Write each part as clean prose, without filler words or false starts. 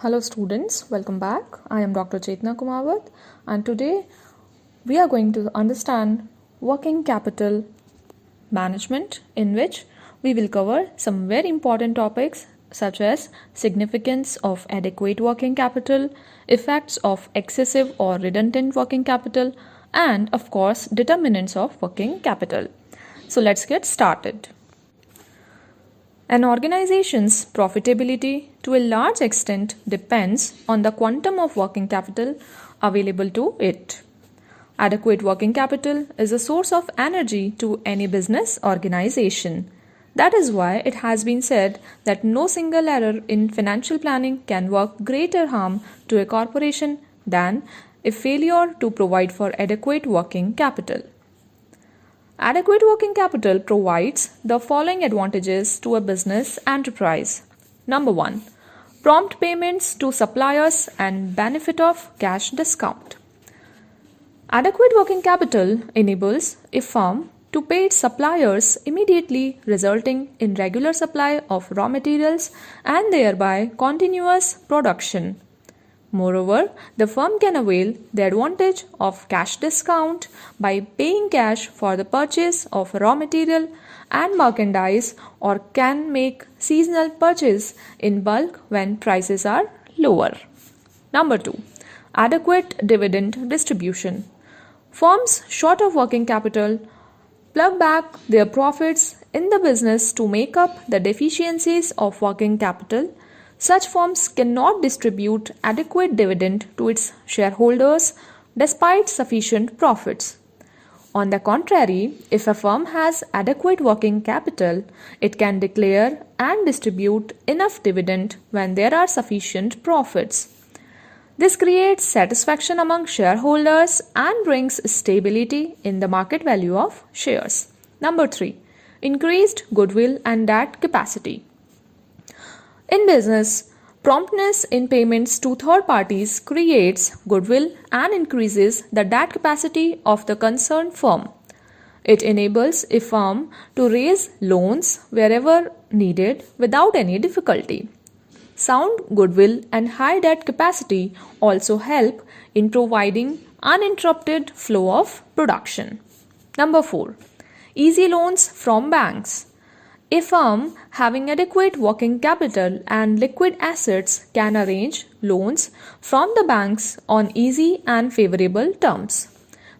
Hello students, welcome back. I am Dr. Chetna Kumawat and today we are going to understand working capital management, in which we will cover some very important topics such as significance of adequate working capital, effects of excessive or redundant working capital, and of course determinants of working capital. So let's get started. An organization's profitability to a large extent depends on the quantum of working capital available to it. Adequate working capital is a source of energy to any business organization. That is why it has been said that no single error in financial planning can work greater harm to a corporation than a failure to provide for adequate working capital. Adequate working capital provides the following advantages to a business enterprise. Number 1. Prompt payments to suppliers and benefit of cash discount. Adequate working capital enables a firm to pay its suppliers immediately, resulting in regular supply of raw materials and thereby continuous production. Moreover, the firm can avail the advantage of cash discount by paying cash for the purchase of raw material and merchandise, or can make seasonal purchase in bulk when prices are lower. Number 2. Adequate dividend distribution. Firms short of working capital plug back their profits in the business to make up the deficiencies of working capital. Such firms cannot distribute adequate dividend to its shareholders despite sufficient profits. On the contrary, if a firm has adequate working capital, it can declare and distribute enough dividend when there are sufficient profits. This creates satisfaction among shareholders and brings stability in the market value of shares. Number 3. Increased goodwill and debt capacity. In business, promptness in payments to third parties creates goodwill and increases the debt capacity of the concerned firm. It enables a firm to raise loans wherever needed without any difficulty. Sound goodwill and high debt capacity also help in providing uninterrupted flow of production. Number 4. Easy loans from banks. A firm having adequate working capital and liquid assets can arrange loans from the banks on easy and favorable terms,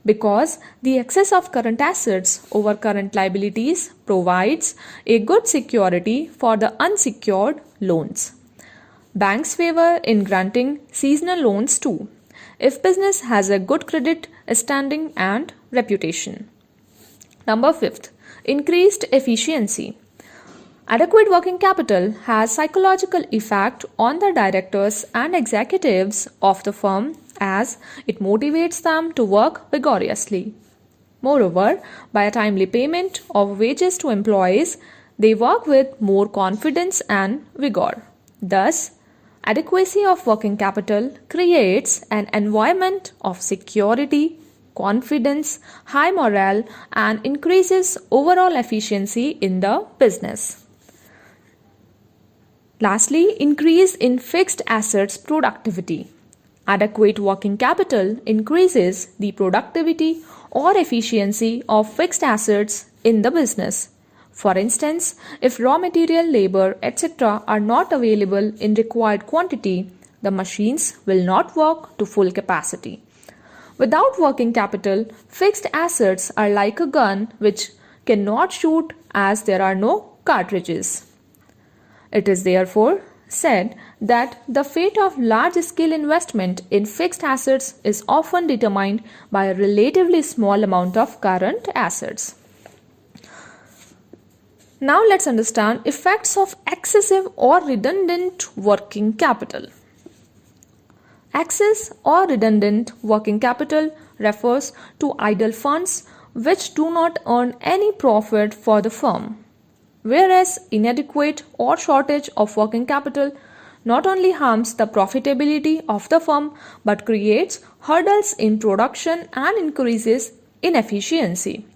because the excess of current assets over current liabilities provides a good security for the unsecured loans. Banks favor in granting seasonal loans too, if business has a good credit standing and reputation. Number 5. Increased efficiency. Adequate working capital has psychological effect on the directors and executives of the firm, as it motivates them to work vigorously. Moreover, by a timely payment of wages to employees, they work with more confidence and vigor. Thus, adequacy of working capital creates an environment of security, confidence, high morale, and increases overall efficiency in the business. Lastly, increase in fixed assets productivity. Adequate working capital increases the productivity or efficiency of fixed assets in the business. For instance, if raw material, labor, etc. are not available in required quantity, the machines will not work to full capacity. Without working capital, fixed assets are like a gun which cannot shoot as there are no cartridges. It is therefore said that the fate of large-scale investment in fixed assets is often determined by a relatively small amount of current assets. Now let's understand effects of excessive or redundant working capital. Excess or redundant working capital refers to idle funds which do not earn any profit for the firm. Whereas inadequate or shortage of working capital not only harms the profitability of the firm but creates hurdles in production and increases inefficiency.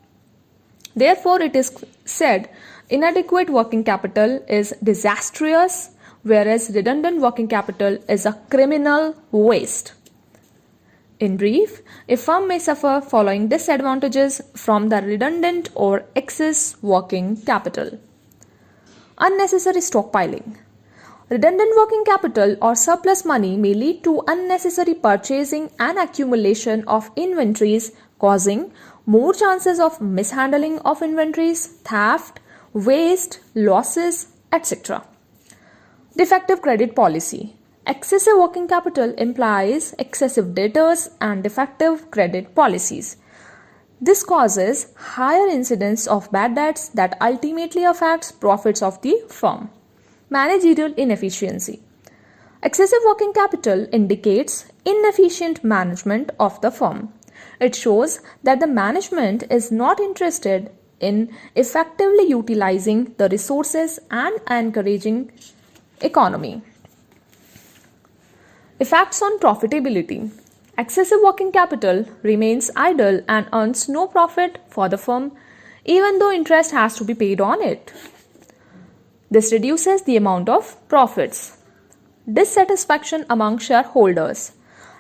Therefore, it is said inadequate working capital is disastrous whereas redundant working capital is a criminal waste. In brief, a firm may suffer following disadvantages from the redundant or excess working capital. Unnecessary stockpiling. Redundant working capital or surplus money may lead to unnecessary purchasing and accumulation of inventories, causing more chances of mishandling of inventories, theft, waste, losses, etc. Defective credit policy. Excessive working capital implies excessive debtors and defective credit policies. This causes higher incidence of bad debts that ultimately affects profits of the firm. Managerial inefficiency. Excessive working capital indicates inefficient management of the firm. It shows that the management is not interested in effectively utilizing the resources and encouraging economy. Effects on profitability. Excessive working capital remains idle and earns no profit for the firm, even though interest has to be paid on it. This reduces the amount of profits. Dissatisfaction among shareholders.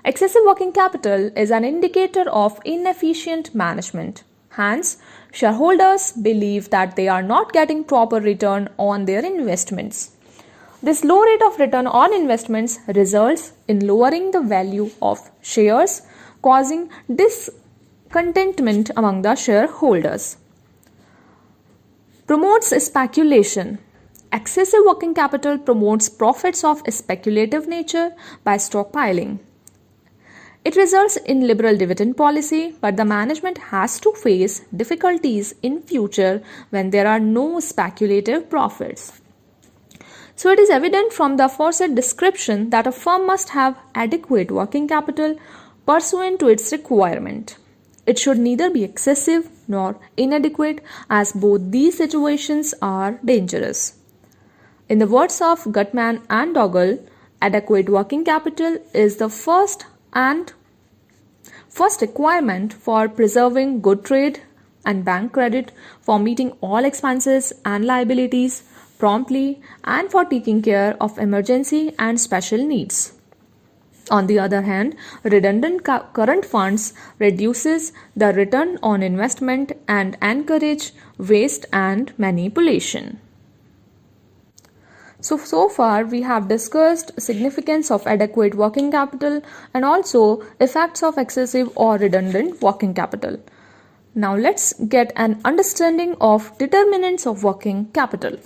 Excessive working capital is an indicator of inefficient management. Hence, shareholders believe that they are not getting proper return on their investments. This low rate of return on investments results in lowering the value of shares, causing discontentment among the shareholders. Promotes speculation. Excessive working capital promotes profits of a speculative nature by stockpiling. It results in liberal dividend policy, but the management has to face difficulties in future when there are no speculative profits. So it is evident from the aforesaid description that a firm must have adequate working capital pursuant to its requirement. It should neither be excessive nor inadequate, as both these situations are dangerous. In the words of Gutman and Doggle, adequate working capital is the first requirement for preserving good trade and bank credit, for meeting all expenses and liabilities promptly, and for taking care of emergency and special needs. On the other hand, redundant current funds reduces the return on investment and encourage waste and manipulation. So far we have discussed significance of adequate working capital and also effects of excessive or redundant working capital. Now let's get an understanding of determinants of working capital.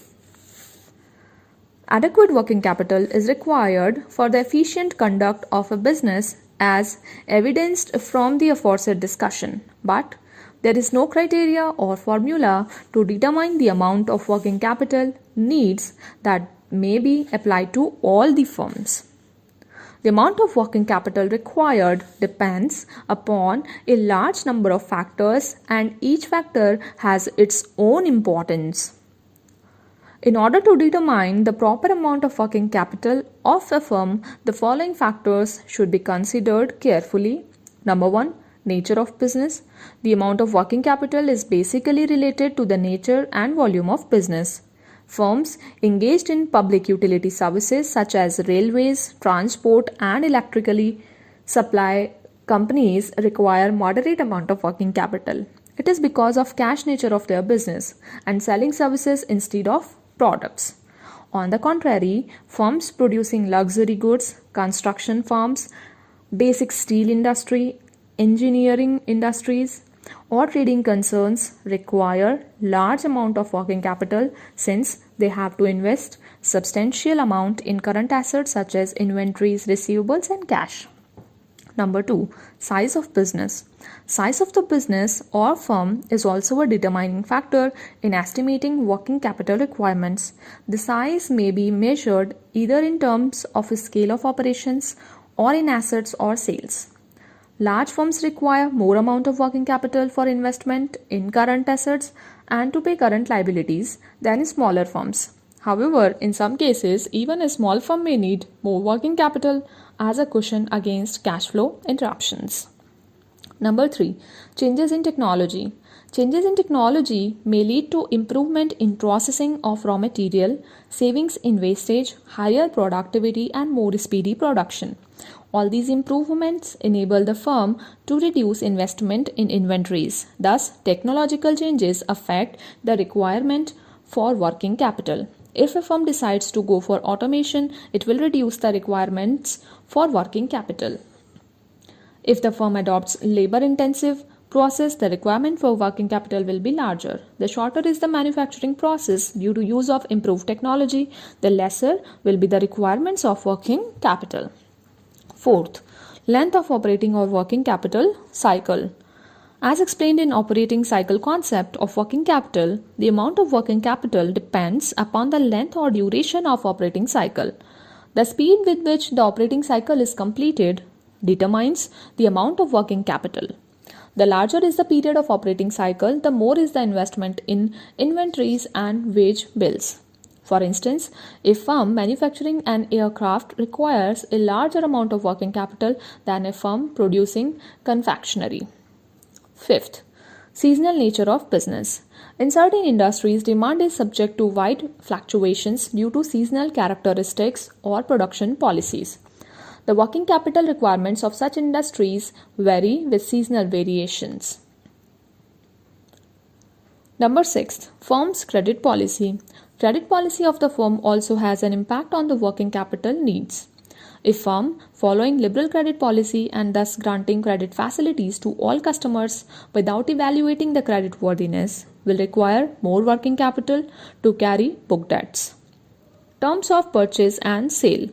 Adequate working capital is required for the efficient conduct of a business as evidenced from the aforesaid discussion, but there is no criteria or formula to determine the amount of working capital needs that may be applied to all the firms. The amount of working capital required depends upon a large number of factors, and each factor has its own importance. In order to determine the proper amount of working capital of a firm, the following factors should be considered carefully. Number 1, nature of business. The amount of working capital is basically related to the nature and volume of business. Firms engaged in public utility services such as railways, transport, and electricity supply companies require moderate amount of working capital. It is because of cash nature of their business and selling services instead of products. On the contrary, firms producing luxury goods, construction firms, basic steel industry, engineering industries, or trading concerns require large amount of working capital since they have to invest substantial amount in current assets such as inventories, receivables, and cash. Number 2, size of business. Size of the business or firm is also a determining factor in estimating working capital requirements. The size may be measured either in terms of a scale of operations or in assets or sales. Large firms require more amount of working capital for investment in current assets and to pay current liabilities than smaller firms. However, in some cases, even a small firm may need more working capital as a cushion against cash flow interruptions. Number 3, changes in technology. Changes in technology may lead to improvement in processing of raw material, savings in wastage, higher productivity, and more speedy production. All these improvements enable the firm to reduce investment in inventories. Thus, technological changes affect the requirement for working capital. If a firm decides to go for automation, it will reduce the requirements for working capital. If the firm adopts labor-intensive process, the requirement for working capital will be larger. The shorter is the manufacturing process due to use of improved technology, the lesser will be the requirements of working capital. Fourth, length of operating or working capital cycle. As explained in operating cycle concept of working capital, the amount of working capital depends upon the length or duration of operating cycle. The speed with which the operating cycle is completed determines the amount of working capital. The larger is the period of operating cycle, the more is the investment in inventories and wage bills. For instance, a firm manufacturing an aircraft requires a larger amount of working capital than a firm producing confectionery. Fifth, seasonal nature of business. In certain industries, demand is subject to wide fluctuations due to seasonal characteristics or production policies. The working capital requirements of such industries vary with seasonal variations. Number 6. Firm's credit policy. Credit policy of the firm also has an impact on the working capital needs. A firm following liberal credit policy and thus granting credit facilities to all customers without evaluating the creditworthiness will require more working capital to carry book debts. Terms of purchase and sale.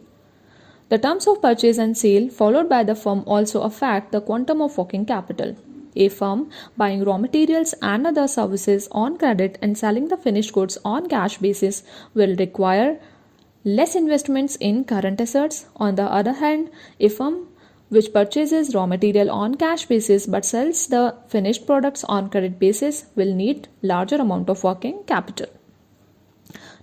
The terms of purchase and sale followed by the firm also affect the quantum of working capital. A firm buying raw materials and other services on credit and selling the finished goods on cash basis will require less investments in current assets. On the other hand, a firm which purchases raw material on cash basis but sells the finished products on credit basis will need larger amount of working capital.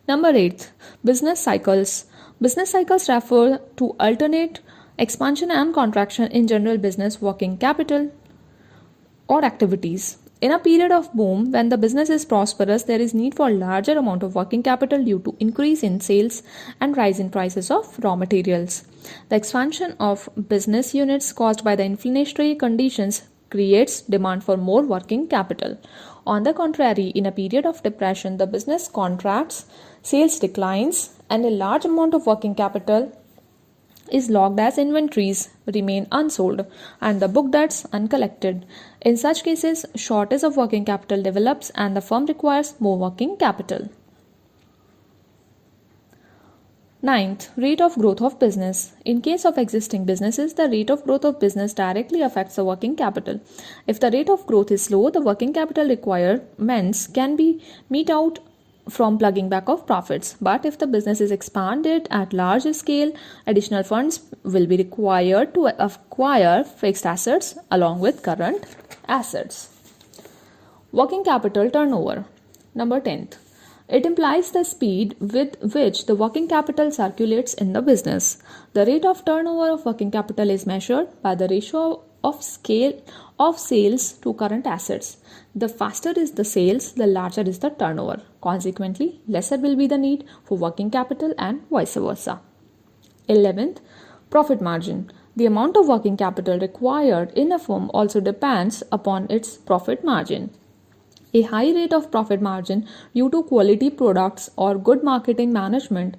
Number 8. Business cycles. Business cycles refer to alternate expansion and contraction in general business working capital or activities. In a period of boom, when the business is prosperous, there is need for larger amount of working capital due to increase in sales and rise in prices of raw materials. The expansion of business units caused by the inflationary conditions creates demand for more working capital. On the contrary, in a period of depression, the business contracts, sales declines, and a large amount of working capital is logged as inventories remain unsold and the book debts uncollected. In such cases, shortage of working capital develops and the firm requires more working capital. Ninth, rate of growth of business. In case of existing businesses, the rate of growth of business directly affects the working capital. If the rate of growth is slow, the working capital requirements can be met out from plugging back of profits. But if the business is expanded at large scale, additional funds will be required to acquire fixed assets along with current assets. Working capital turnover. Number 10. It implies the speed with which the working capital circulates in the business. The rate of turnover of working capital is measured by the ratio of scale of sales to current assets. The faster is the sales, the larger is the turnover. Consequently, lesser will be the need for working capital and vice versa. 11th, profit margin. The amount of working capital required in a firm also depends upon its profit margin. A high rate of profit margin due to quality products or good marketing management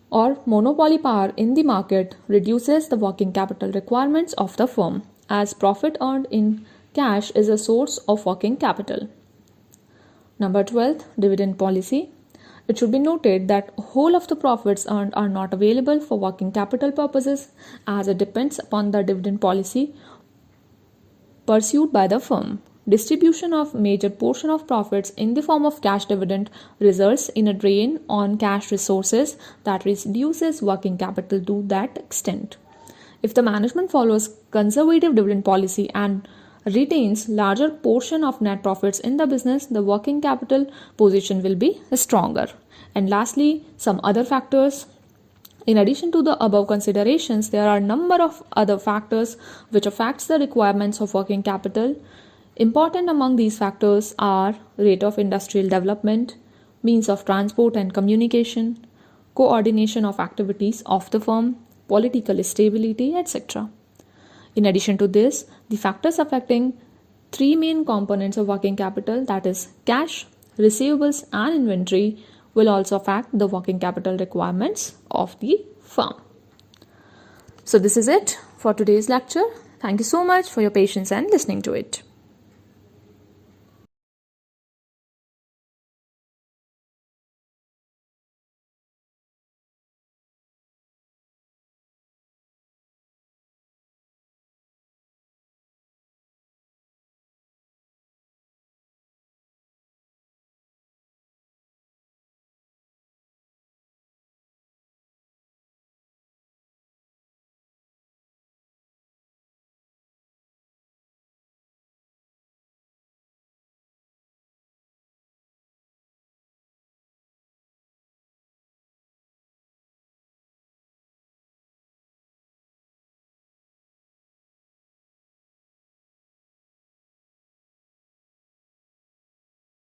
or monopoly power in the market reduces the working capital requirements of the firm, as profit earned in cash is a source of working capital. Number 12, dividend policy. It should be noted that whole of the profits earned are not available for working capital purposes, as it depends upon the dividend policy pursued by the firm. Distribution of major portion of profits in the form of cash dividend results in a drain on cash resources that reduces working capital to that extent. If the management follows conservative dividend policy and retains larger portion of net profits in the business, the working capital position will be stronger. And lastly, some other factors. In addition to the above considerations, there are a number of other factors which affects the requirements of working capital Important among these factors are rate of industrial development, means of transport and communication, coordination of activities of the firm, political stability, etc. In addition to this, the factors affecting three main components of working capital, that is cash, receivables and inventory, will also affect the working capital requirements of the firm. So this is it for today's lecture. Thank you so much for your patience and listening to it.